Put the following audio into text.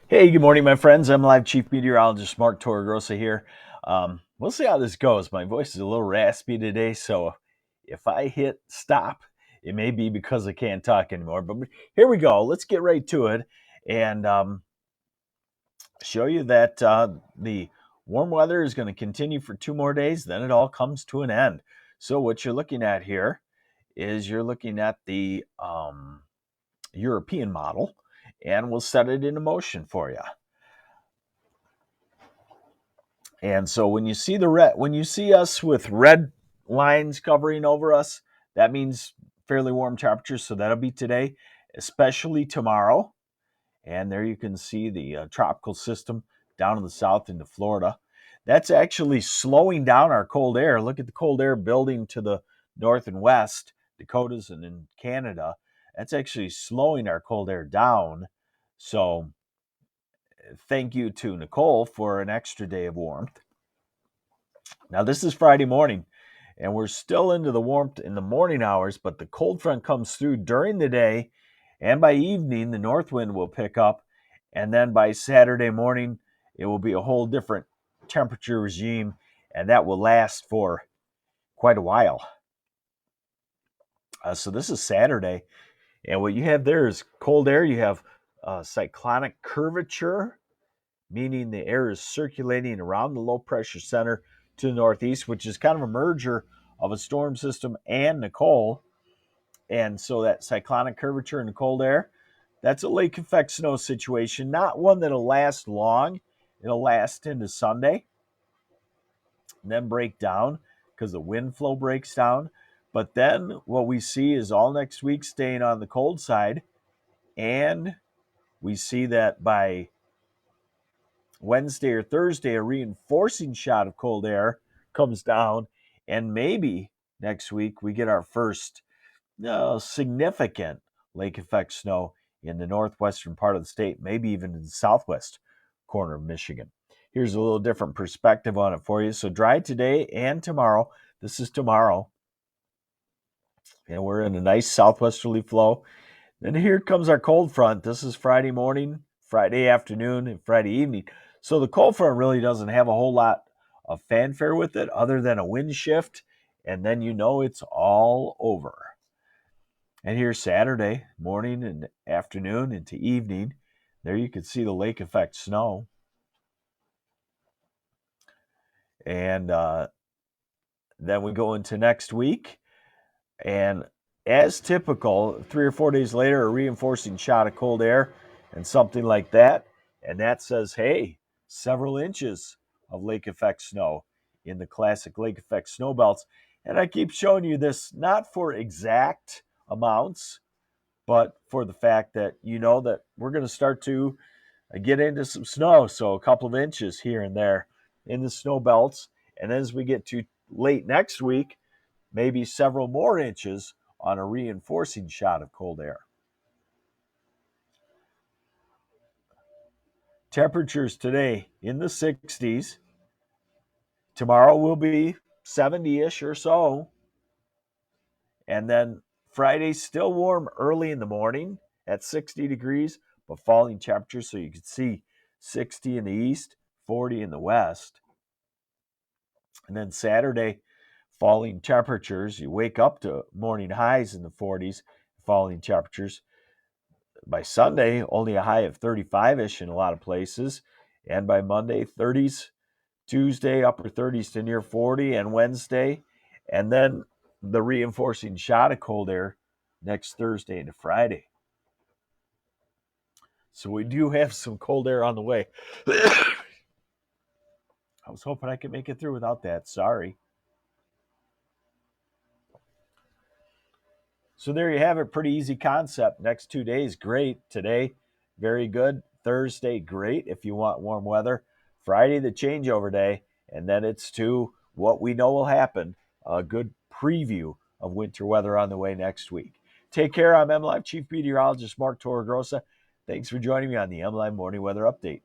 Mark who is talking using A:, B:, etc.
A: Hey, good morning, my friends. I'm Live Chief Meteorologist Mark Torregrossa here. We'll see how this goes. My voice is a little raspy today, so if I hit stop, it may be because I can't talk anymore. But here we go. Let's get right to it and show you that the warm weather is going to continue for 2 more days. Then it all comes to an end. So what you're looking at here is you're looking at the European model, and we'll set it into motion for you. And so when you see us with red lines covering over us, that means fairly warm temperatures. So that'll be today, especially tomorrow. And there you can see the tropical system down in the south into Florida. That's actually slowing down our cold air. Look at the cold air building to the north and west, Dakotas and in Canada. That's actually slowing our cold air down. So thank you to Nicole for an extra day of warmth. Now, this is Friday morning, and we're still into the warmth in the morning hours, but the cold front comes through during the day, and by evening, the north wind will pick up, and then by Saturday morning, it will be a whole different temperature regime, and that will last for quite a while. So, this is Saturday, and what you have there is cold air. You have cyclonic curvature, meaning the air is circulating around the low pressure center to the northeast, which is kind of a merger of a storm system and Nicole. And so that cyclonic curvature in the cold air, that's a lake effect snow situation, not one that'll last long. It'll last into Sunday and then break down because the wind flow breaks down. But then what we see is all next week staying on the cold side. And we see that by Wednesday or Thursday, a reinforcing shot of cold air comes down, and maybe next week we get our first significant lake effect snow in the northwestern part of the state, maybe even in the southwest corner of Michigan. Here's a little different perspective on it for you. So dry today and tomorrow. This is tomorrow, and we're in a nice southwesterly flow. Then here comes our cold front. This is Friday morning, Friday afternoon, and Friday evening. So the cold front really doesn't have a whole lot of fanfare with it other than a wind shift, and then you know it's all over. And here's Saturday morning and afternoon into evening. There you can see the lake effect snow. And then we go into next week. And as typical, 3 or 4 days later, a reinforcing shot of cold air and something like that. And that says, hey, several inches of lake effect snow in the classic lake effect snow belts. And I keep showing you this not for exact amounts, but for the fact that you know that we're going to start to get into some snow. So a couple of inches here and there in the snow belts. And as we get to late next week, maybe several more inches on a reinforcing shot of cold air. Temperatures today in the 60s. Tomorrow will be 70-ish or so. And then Friday still warm early in the morning at 60 degrees, but falling temperatures. So you can see 60 in the east, 40 in the west. And then Saturday, falling temperatures. You wake up to morning highs in the 40s, falling temperatures. By Sunday, only a high of 35-ish in a lot of places. And by Monday, 30s. Tuesday, upper 30s to near 40. And Wednesday. And then the reinforcing shot of cold air next Thursday into Friday. So we do have some cold air on the way. I was hoping I could make it through without that. Sorry. So there you have it. Pretty easy concept. Next 2 days, great. Today, very good. Thursday, great if you want warm weather. Friday, the changeover day. And then it's to what we know will happen. A good preview of winter weather on the way next week. Take care. I'm MLive Chief Meteorologist Mark Torregrossa. Thanks for joining me on the MLive Morning Weather Update.